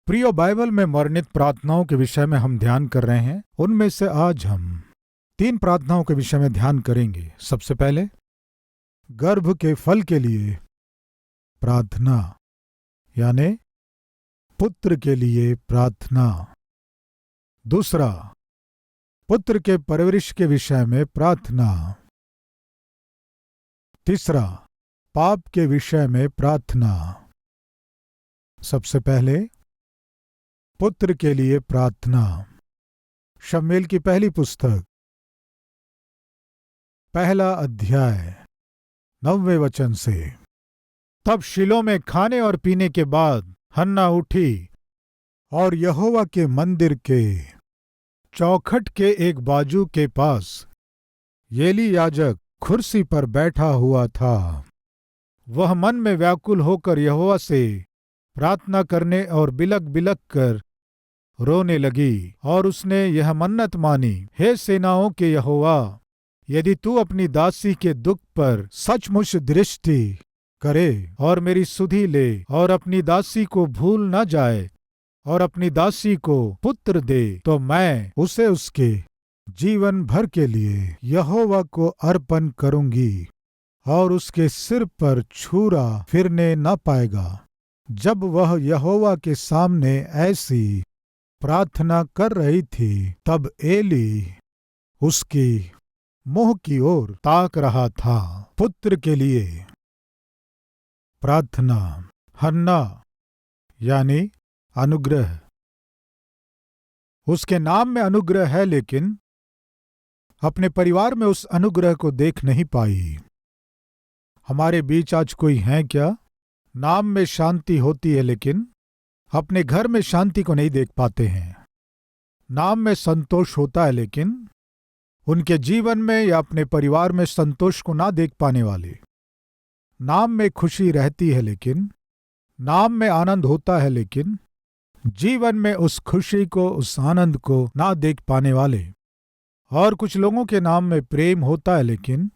प्रियो, बाइबल में वर्णित प्रार्थनाओं के विषय में हम ध्यान कर रहे हैं। उनमें से आज हम 3 प्रार्थनाओं के विषय में ध्यान करेंगे। सबसे पहले गर्भ के फल के लिए प्रार्थना, यानी पुत्र के लिए प्रार्थना। दूसरा, पुत्र के परवरिश के विषय में प्रार्थना। तीसरा, पाप के विषय में प्रार्थना। सबसे पहले पुत्र के लिए प्रार्थना। शमूएल की पहली पुस्तक, पहला अध्याय, 9वें वचन से। तब शीलो में खाने और पीने के बाद हन्ना उठी और यहोवा के मंदिर के चौखट के एक बाजू के पास एली याजक कुर्सी पर बैठा हुआ था। वह मन में व्याकुल होकर यहोवा से प्रार्थना करने और बिलक बिलक कर रोने लगी, और उसने यह मन्नत मानी, हे सेनाओं के यहोवा, यदि तू अपनी दासी के दुख पर सचमुच दृष्टि करे और मेरी सुधि ले और अपनी दासी को भूल न जाए और अपनी दासी को पुत्र दे, तो मैं उसे उसके जीवन भर के लिए यहोवा को अर्पण करूंगी और उसके सिर पर छुरा फिरने न पाएगा। जब वह यहोवा के सामने ऐसी प्रार्थना कर रही थी, तब एली उसकी मुंह की ओर ताक रहा था। पुत्र के लिए प्रार्थना। हन्ना यानी अनुग्रह। उसके नाम में अनुग्रह है, लेकिन अपने परिवार में उस अनुग्रह को देख नहीं पाई। हमारे बीच आज कोई है क्या? नाम में शांति होती है, लेकिन अपने घर में शांति को नहीं देख पाते हैं। नाम में संतोष होता है, लेकिन उनके जीवन में या अपने परिवार में संतोष को ना देख पाने वाले। नाम में खुशी रहती है, लेकिन नाम में आनंद होता है, लेकिन जीवन में उस खुशी को, उस आनंद को ना देख पाने वाले। और कुछ लोगों के नाम में प्रेम होता है, लेकिन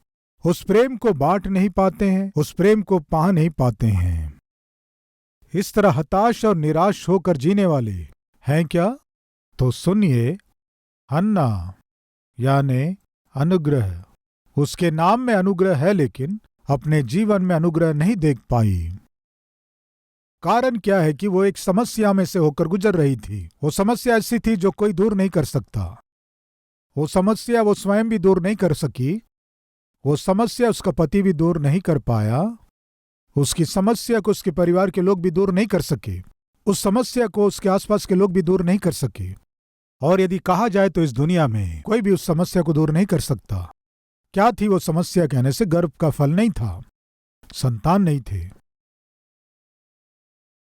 उस प्रेम को बांट नहीं पाते हैं, उस प्रेम को पा नहीं पाते हैं। इस तरह हताश और निराश होकर जीने वाले हैं क्या? तो सुनिए, हन्ना यानी अनुग्रह। उसके नाम में अनुग्रह है, लेकिन अपने जीवन में अनुग्रह नहीं देख पाई। कारण क्या है कि वो एक समस्या में से होकर गुजर रही थी। वो समस्या ऐसी थी जो कोई दूर नहीं कर सकता। वो समस्या वो स्वयं भी दूर नहीं कर सकी। वो समस्या उसका पति भी दूर नहीं कर पाया। उसकी समस्या को उसके परिवार के लोग भी दूर नहीं कर सके। उस समस्या को उसके आसपास के लोग भी दूर नहीं कर सके। और यदि कहा जाए तो इस दुनिया में कोई भी उस समस्या को दूर नहीं कर सकता। क्या थी वो समस्या? कहने से गर्भ का फल नहीं था, संतान नहीं थे।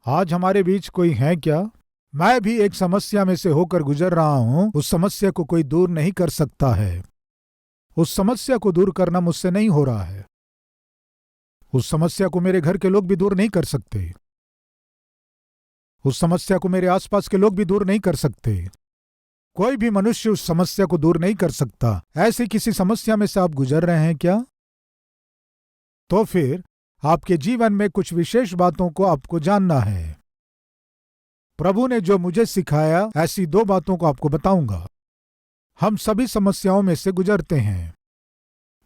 आज हमारे बीच कोई है क्या? मैं भी एक समस्या में से होकर गुजर रहा हूं। उस समस्या को कोई दूर नहीं कर सकता है। उस समस्या को दूर करना मुझसे नहीं हो रहा है। उस समस्या को मेरे घर के लोग भी दूर नहीं कर सकते। उस समस्या को मेरे आसपास के लोग भी दूर नहीं कर सकते। कोई भी मनुष्य उस समस्या को दूर नहीं कर सकता। ऐसी किसी समस्या में से आप गुजर रहे हैं क्या? तो फिर आपके जीवन में कुछ विशेष बातों को आपको जानना है। प्रभु ने जो मुझे सिखाया, ऐसी 2 बातों को आपको बताऊंगा। हम सभी समस्याओं में से गुजरते हैं।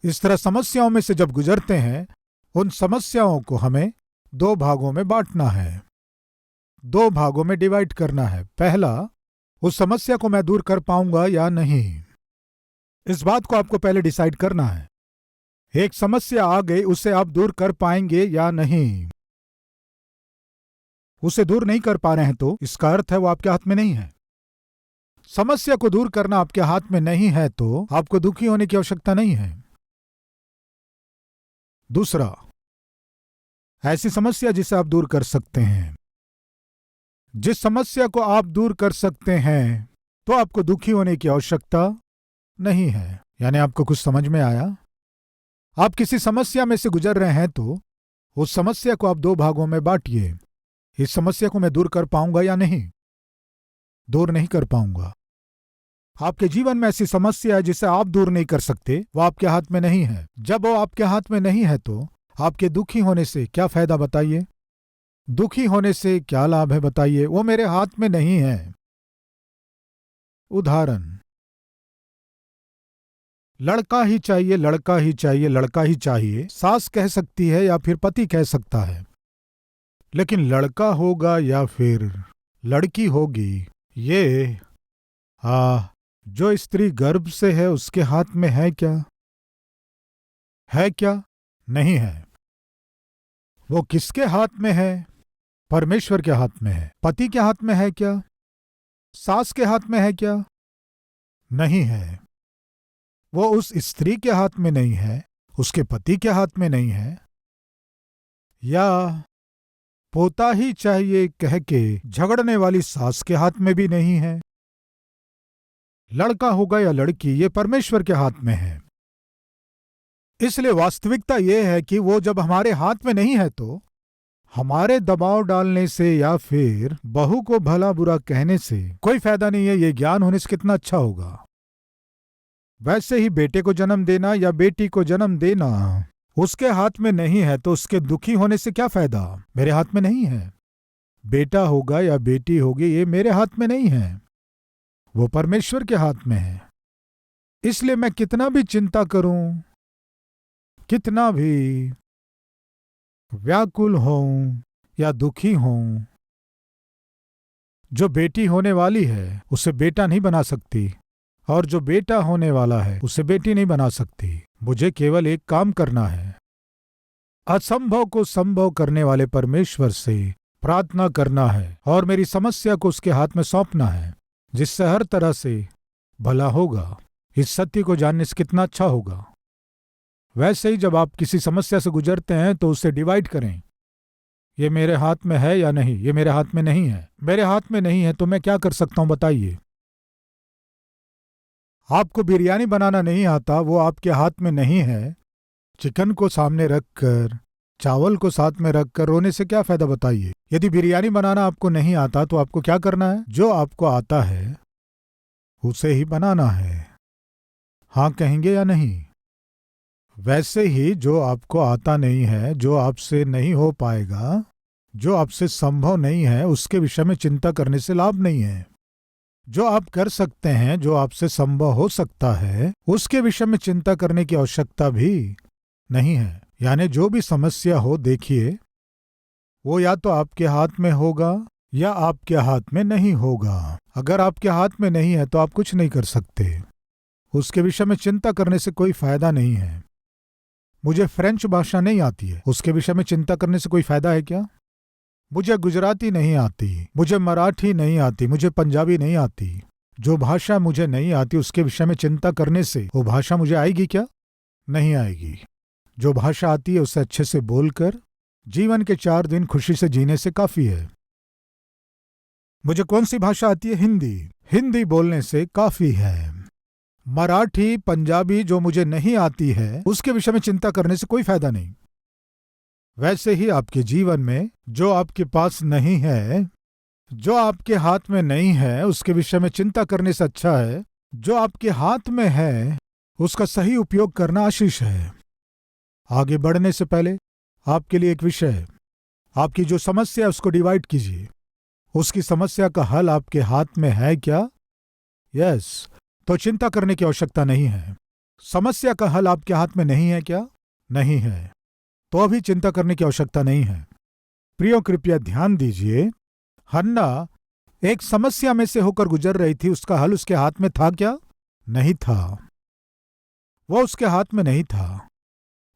इस तरह समस्याओं में से जब गुजरते हैं, उन समस्याओं को हमें 2 भागों में बांटना है, 2 भागों में डिवाइड करना है। पहला, उस समस्या को मैं दूर कर पाऊंगा या नहीं। इस बात को आपको पहले डिसाइड करना है। एक समस्या आ गई, उसे आप दूर कर पाएंगे या नहीं। उसे दूर नहीं कर पा रहे हैं तो इसका अर्थ है वो आपके हाथ में नहीं है। समस्या को दूर करना आपके हाथ में नहीं है तो आपको दुखी होने की आवश्यकता नहीं है। दूसरा, ऐसी समस्या जिसे आप दूर कर सकते हैं। जिस समस्या को आप दूर कर सकते हैं तो आपको दुखी होने की आवश्यकता नहीं है। यानी आपको कुछ समझ में आया? आप किसी समस्या में से गुजर रहे हैं तो उस समस्या को आप 2 भागों में बांटिए। इस समस्या को मैं दूर कर पाऊंगा या नहीं? दूर नहीं कर पाऊंगा। आपके जीवन में ऐसी समस्या है जिसे आप दूर नहीं कर सकते, वो आपके हाथ में नहीं है। जब वो आपके हाथ में नहीं है तो आपके दुखी होने से क्या फायदा, बताइए? दुखी होने से क्या लाभ है बताइए, वो मेरे हाथ में नहीं है। उदाहरण, लड़का ही चाहिए, लड़का ही चाहिए, लड़का ही चाहिए, सास कह सकती है या फिर पति कह सकता है, लेकिन लड़का होगा या फिर लड़की होगी, ये जो स्त्री गर्भ से है उसके हाथ में है क्या? है क्या? नहीं है। वो किसके हाथ में है? परमेश्वर के हाथ में है। पति के हाथ में है क्या? सास के हाथ में है क्या? नहीं है। वो उस स्त्री के हाथ में नहीं है, उसके पति के हाथ में नहीं है। या पोता ही चाहिए कह के झगड़ने वाली सास के हाथ में भी नहीं है। लड़का होगा या लड़की, ये परमेश्वर के हाथ में है। इसलिए वास्तविकता यह है कि वो जब हमारे हाथ में नहीं है तो हमारे दबाव डालने से या फिर बहू को भला बुरा कहने से कोई फायदा नहीं है। ये ज्ञान होने से कितना अच्छा होगा। वैसे ही बेटे को जन्म देना या बेटी को जन्म देना उसके हाथ में नहीं है तो उसके दुखी होने से क्या फायदा? मेरे हाथ में नहीं है। बेटा होगा या बेटी होगी, ये मेरे हाथ में नहीं है, वो परमेश्वर के हाथ में है। इसलिए मैं कितना भी चिंता करूं, कितना भी व्याकुल होऊं या दुखी होऊं, जो बेटी होने वाली है उसे बेटा नहीं बना सकती, और जो बेटा होने वाला है उसे बेटी नहीं बना सकती। मुझे केवल एक काम करना है, असंभव को संभव करने वाले परमेश्वर से प्रार्थना करना है और मेरी समस्या को उसके हाथ में सौंपना है, जिससे हर तरह से भला होगा। इस सत्य को जानने से कितना अच्छा होगा। वैसे ही जब आप किसी समस्या से गुजरते हैं तो उसे डिवाइड करें। ये मेरे हाथ में है या नहीं? ये मेरे हाथ में नहीं है। मेरे हाथ में नहीं है तो मैं क्या कर सकता हूं बताइए? आपको बिरयानी बनाना नहीं आता, वो आपके हाथ में नहीं है। चिकन को सामने रखकर, चावल को साथ में रखकर रोने से क्या फायदा बताइए? यदि बिरयानी बनाना आपको नहीं आता तो आपको क्या करना है? जो आपको आता है उसे ही बनाना है। हाँ कहेंगे या नहीं? वैसे ही जो आपको आता नहीं है, जो आपसे नहीं हो पाएगा, जो आपसे संभव नहीं है, उसके विषय में चिंता करने से लाभ नहीं है। जो आप कर सकते हैं, जो आपसे संभव हो सकता है, उसके विषय में चिंता करने की आवश्यकता भी नहीं है। यानी जो भी समस्या हो, देखिए वो या तो आपके हाथ में होगा या आपके हाथ में नहीं होगा। अगर आपके हाथ में नहीं है तो आप कुछ नहीं कर सकते। उसके विषय में चिंता करने से कोई फायदा नहीं है। मुझे फ्रेंच भाषा नहीं आती है, उसके विषय में चिंता करने से कोई फायदा है क्या? मुझे गुजराती नहीं आती, मुझे मराठी नहीं आती, मुझे पंजाबी नहीं आती। जो भाषा मुझे नहीं आती उसके विषय में चिंता करने से वो भाषा मुझे आएगी क्या? नहीं आएगी। जो भाषा आती है उसे अच्छे से बोलकर जीवन के 4 दिन खुशी से जीने से काफी है। मुझे कौन सी भाषा आती है? हिंदी। हिंदी बोलने से काफी है। मराठी, पंजाबी जो मुझे नहीं आती है उसके विषय में चिंता करने से कोई फायदा नहीं। वैसे ही आपके जीवन में जो आपके पास नहीं है, जो आपके हाथ में नहीं है, उसके विषय में चिंता करने से अच्छा है जो आपके हाथ में है उसका सही उपयोग करना आशीष है। आगे बढ़ने से पहले आपके लिए एक विषय है। आपकी जो समस्या है उसको डिवाइड कीजिए। उसकी समस्या का हल आपके हाथ में है क्या? यस, तो चिंता करने की आवश्यकता नहीं है। समस्या का हल आपके हाथ में नहीं है क्या? नहीं है, तो अभी चिंता करने की आवश्यकता नहीं है। प्रियो, कृपया ध्यान दीजिए, हन्ना एक समस्या में से होकर गुजर रही थी। उसका हल उसके हाथ में था क्या? नहीं था। वो उसके हाथ में नहीं था।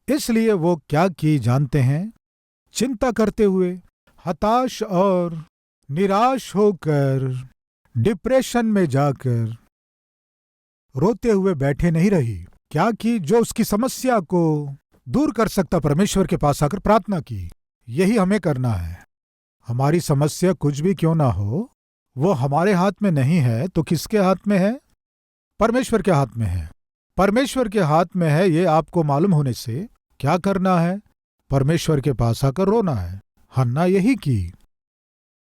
इसलिए वो क्या की जानते हैं? चिंता करते हुए, हताश और निराश होकर, डिप्रेशन में जाकर रोते हुए बैठे नहीं रही। क्या की? जो उसकी समस्या को दूर कर सकता, परमेश्वर के पास आकर प्रार्थना की। यही हमें करना है। हमारी समस्या कुछ भी क्यों ना हो, वो हमारे हाथ में नहीं है तो किसके हाथ में है? परमेश्वर के हाथ में है। परमेश्वर के हाथ में है, ये आपको मालूम होने से क्या करना है? परमेश्वर के पास आकर रोना है। हन्ना यही की।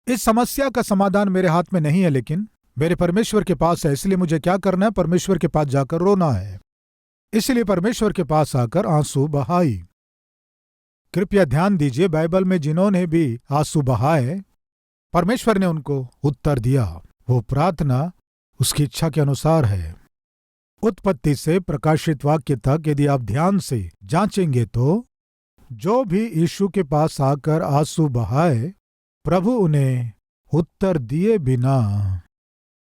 इस समस्या का समाधान मेरे हाथ में नहीं है, लेकिन मेरे परमेश्वर के पास है। इसलिए मुझे क्या करना है? परमेश्वर के पास जाकर रोना है। इसलिए परमेश्वर के पास आकर आंसू बहाई। कृपया ध्यान दीजिए, बाइबल में जिन्होंने भी आंसू बहाए, परमेश्वर ने उनको उत्तर दिया। वो प्रार्थना उसकी इच्छा के अनुसार है। उत्पत्ति से प्रकाशित वाक्य तक यदि आप ध्यान से जांचेंगे तो जो भी यीशु के पास आकर आंसू बहाए, प्रभु उन्हें उत्तर दिए बिना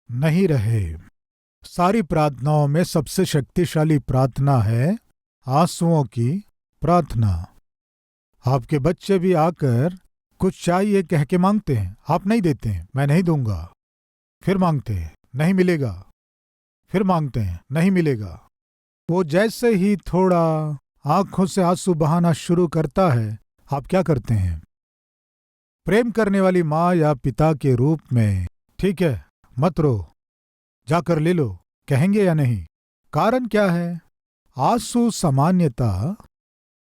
नहीं रहे। सारी प्रार्थनाओं में सबसे शक्तिशाली प्रार्थना है आंसुओं की प्रार्थना। आपके बच्चे भी आकर कुछ चाहिए कह के मांगते हैं, आप नहीं देते हैं, मैं नहीं दूंगा। फिर मांगते हैं, नहीं मिलेगा। फिर मांगते हैं, नहीं मिलेगा। वो जैसे ही थोड़ा आंखों से आंसू बहाना शुरू करता है, आप क्या करते हैं? प्रेम करने वाली माँ या पिता के रूप में, ठीक है मत रो, जाकर ले लो, कहेंगे या नहीं? कारण क्या है? आंसू सामान्यता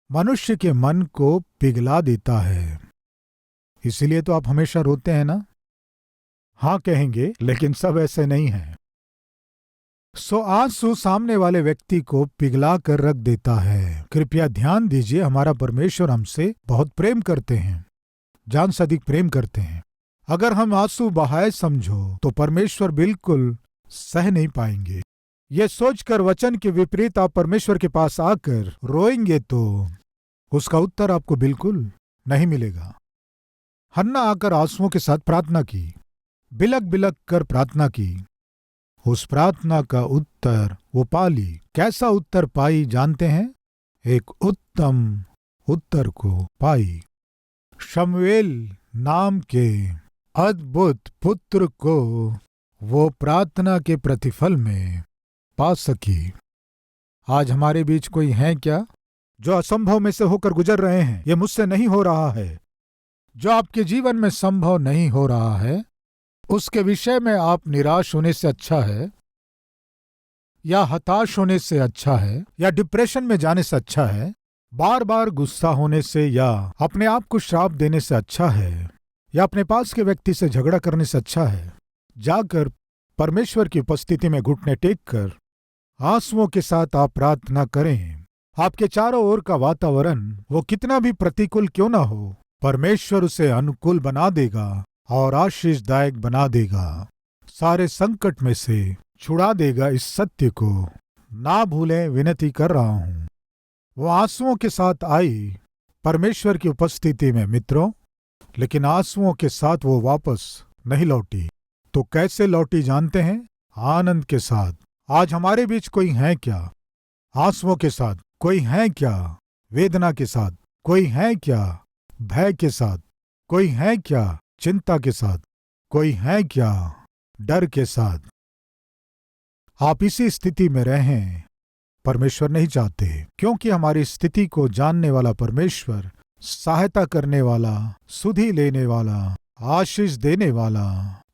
मनुष्य के मन को पिघला देता है। इसीलिए तो आप हमेशा रोते हैं ना? हाँ कहेंगे, लेकिन सब ऐसे नहीं है। आंसू सामने वाले व्यक्ति को पिघला कर रख देता है। कृपया ध्यान दीजिए, हमारा परमेश्वर हमसे बहुत प्रेम करते हैं, जान से अधिक प्रेम करते हैं। अगर हम आंसू बहाए समझो तो परमेश्वर बिल्कुल सह नहीं पाएंगे। ये सोचकर वचन के विपरीत आप परमेश्वर के पास आकर रोएंगे तो उसका उत्तर आपको बिल्कुल नहीं मिलेगा। हन्ना आकर आंसुओं के साथ प्रार्थना की, बिलक बिलक कर प्रार्थना की। उस प्रार्थना का उत्तर वो पाली। कैसा उत्तर पाई जानते हैं? एक उत्तम उत्तर को पाई। शमूएल नाम के अद्भुत पुत्र को वो प्रार्थना के प्रतिफल में पा सकी। आज हमारे बीच कोई है क्या जो असंभव में से होकर गुजर रहे हैं? ये मुझसे नहीं हो रहा है। जो आपके जीवन में संभव नहीं हो रहा है, उसके विषय में आप निराश होने से अच्छा है, या हताश होने से अच्छा है, या डिप्रेशन में जाने से अच्छा है, बार बार गुस्सा होने से या अपने आप को श्राप देने से अच्छा है, या अपने पास के व्यक्ति से झगड़ा करने से अच्छा है जाकर परमेश्वर की उपस्थिति में घुटने टेक कर आंसुओं के साथ आप प्रार्थना करें। आपके चारों ओर का वातावरण वो कितना भी प्रतिकूल क्यों ना हो, परमेश्वर उसे अनुकूल बना देगा और आशीषदायक बना देगा। सारे संकट में से छुड़ा देगा। इस सत्य को ना भूलें, विनती कर रहा हूं। वो आंसुओं के साथ आई परमेश्वर की उपस्थिति में मित्रों, लेकिन आंसुओं के साथ वो वापस नहीं लौटी। तो कैसे लौटी जानते हैं? आनंद के साथ। आज हमारे बीच कोई है क्या आंसुओं के साथ? कोई है क्या वेदना के साथ? कोई है क्या भय के साथ? कोई है क्या चिंता के साथ? कोई है क्या डर के साथ? आप इसी स्थिति में रहें, परमेश्वर नहीं चाहते, क्योंकि हमारी स्थिति को जानने वाला परमेश्वर, सहायता करने वाला, सुधि लेने वाला, आशीष देने वाला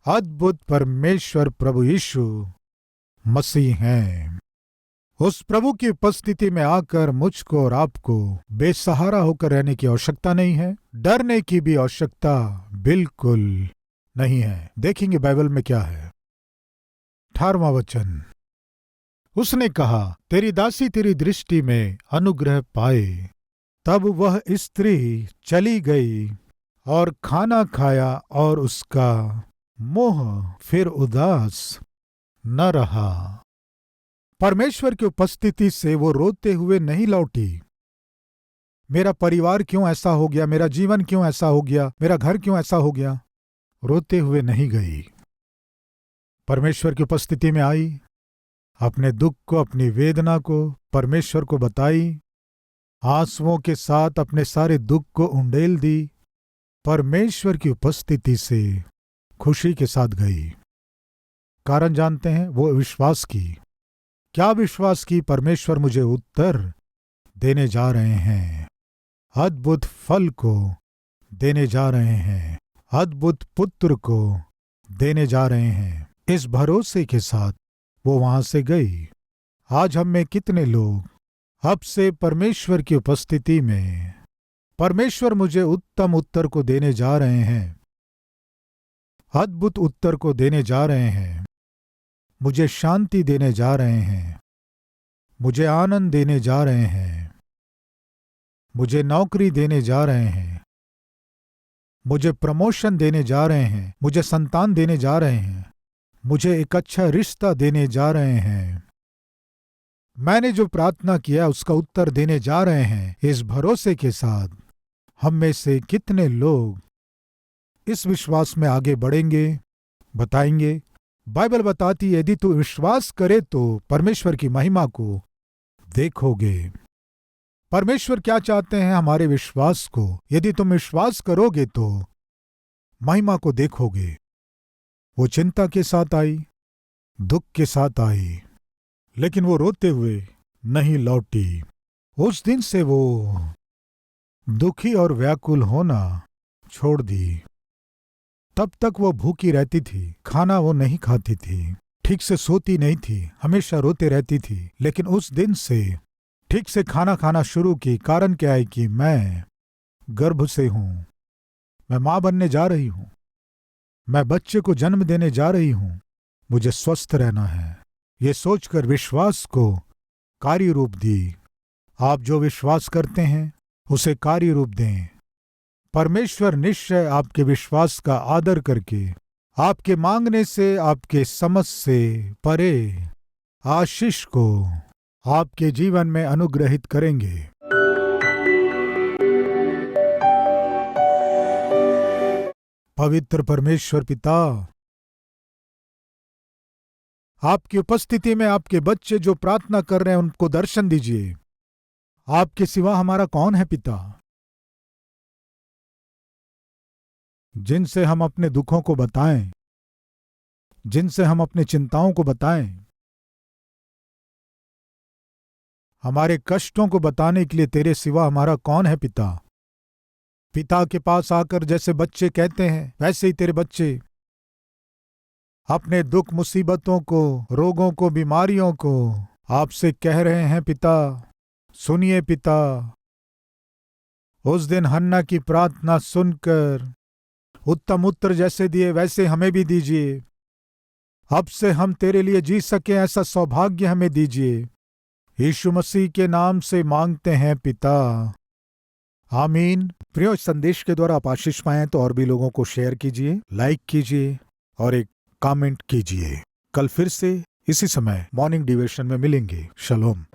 अद्भुत परमेश्वर प्रभु यीशु मसीह हैं। उस प्रभु की उपस्थिति में आकर मुझको और आपको बेसहारा होकर रहने की आवश्यकता नहीं है, डरने की भी आवश्यकता बिल्कुल नहीं है। देखेंगे बाइबल में क्या है। 18वां वचन, उसने कहा, तेरी दासी तेरी दृष्टि में अनुग्रह पाए। तब वह स्त्री चली गई और खाना खाया और उसका मुंह फिर उदास न रहा। परमेश्वर की उपस्थिति से वो रोते हुए नहीं लौटी। मेरा परिवार क्यों ऐसा हो गया, मेरा जीवन क्यों ऐसा हो गया, मेरा घर क्यों ऐसा हो गया, रोते हुए नहीं गई। परमेश्वर की उपस्थिति में आई, अपने दुख को, अपनी वेदना को परमेश्वर को बताई, आंसुओं के साथ अपने सारे दुख को उंडेल दी, परमेश्वर की उपस्थिति से खुशी के साथ गई। कारण जानते हैं? वो विश्वास की। क्या विश्वास की? परमेश्वर मुझे उत्तर देने जा रहे हैं, अद्भुत फल को देने जा रहे हैं, अद्भुत पुत्र को देने जा रहे हैं। इस भरोसे के साथ वो वहां से गई। आज हम में कितने लोग अब से परमेश्वर की उपस्थिति में, परमेश्वर मुझे उत्तम उत्तर को देने जा रहे हैं, अद्भुत उत्तर को देने जा रहे हैं, मुझे शांति देने जा रहे हैं, मुझे आनंद देने जा रहे हैं, मुझे नौकरी देने जा रहे हैं, मुझे प्रमोशन देने जा रहे हैं, मुझे संतान देने जा रहे हैं, मुझे एक अच्छा रिश्ता देने जा रहे हैं। मैंने जो प्रार्थना किया उसका उत्तर देने जा रहे हैं। इस भरोसे के साथ हम में से कितने लोग इस विश्वास में आगे बढ़ेंगे, बताएंगे। बाइबल बताती है यदि तू विश्वास करे तो परमेश्वर की महिमा को देखोगे। परमेश्वर क्या चाहते हैं? हमारे विश्वास को। यदि तुम विश्वास करोगे तो महिमा को देखोगे। वो चिंता के साथ आई, दुख के साथ आई, लेकिन वो रोते हुए नहीं लौटी। उस दिन से वो दुखी और व्याकुल होना छोड़ दी। तब तक वो भूखी रहती थी, खाना वो नहीं खाती थी, ठीक से सोती नहीं थी, हमेशा रोते रहती थी। लेकिन उस दिन से ठीक से खाना खाना शुरू की। कारण क्या है कि मैं गर्भ से हूं, मैं मां बनने जा रही हूं, मैं बच्चे को जन्म देने जा रही हूं, मुझे स्वस्थ रहना है। ये सोचकर विश्वास को कार्य रूप दी। आप जो विश्वास करते हैं उसे कार्य रूप दें। परमेश्वर निश्चय आपके विश्वास का आदर करके आपके मांगने से, आपके समझ से परे आशीष को आपके जीवन में अनुग्रहित करेंगे। पवित्र परमेश्वर पिता, आपकी उपस्थिति में आपके बच्चे जो प्रार्थना कर रहे हैं उनको दर्शन दीजिए। आपके सिवा हमारा कौन है पिता, जिनसे हम अपने दुखों को बताएं, जिनसे हम अपनी चिंताओं को बताएं, हमारे कष्टों को बताने के लिए तेरे सिवा हमारा कौन है पिता। पिता के पास आकर जैसे बच्चे कहते हैं वैसे ही तेरे बच्चे अपने दुख मुसीबतों को, रोगों को, बीमारियों को आपसे कह रहे हैं पिता सुनिए पिता। उस दिन हन्ना की प्रार्थना सुनकर उत्तम उत्तर जैसे दिए वैसे हमें भी दीजिए। अब से हम तेरे लिए जी सके ऐसा सौभाग्य हमें दीजिए। यीशु मसीह के नाम से मांगते हैं पिता, आमीन। प्रियो, इस संदेश के द्वारा आप आशीष पाएं तो और भी लोगों को शेयर कीजिए, लाइक कीजिए और एक कमेंट कीजिए। कल फिर से इसी समय मॉर्निंग डिवोशन में मिलेंगे। शलोम।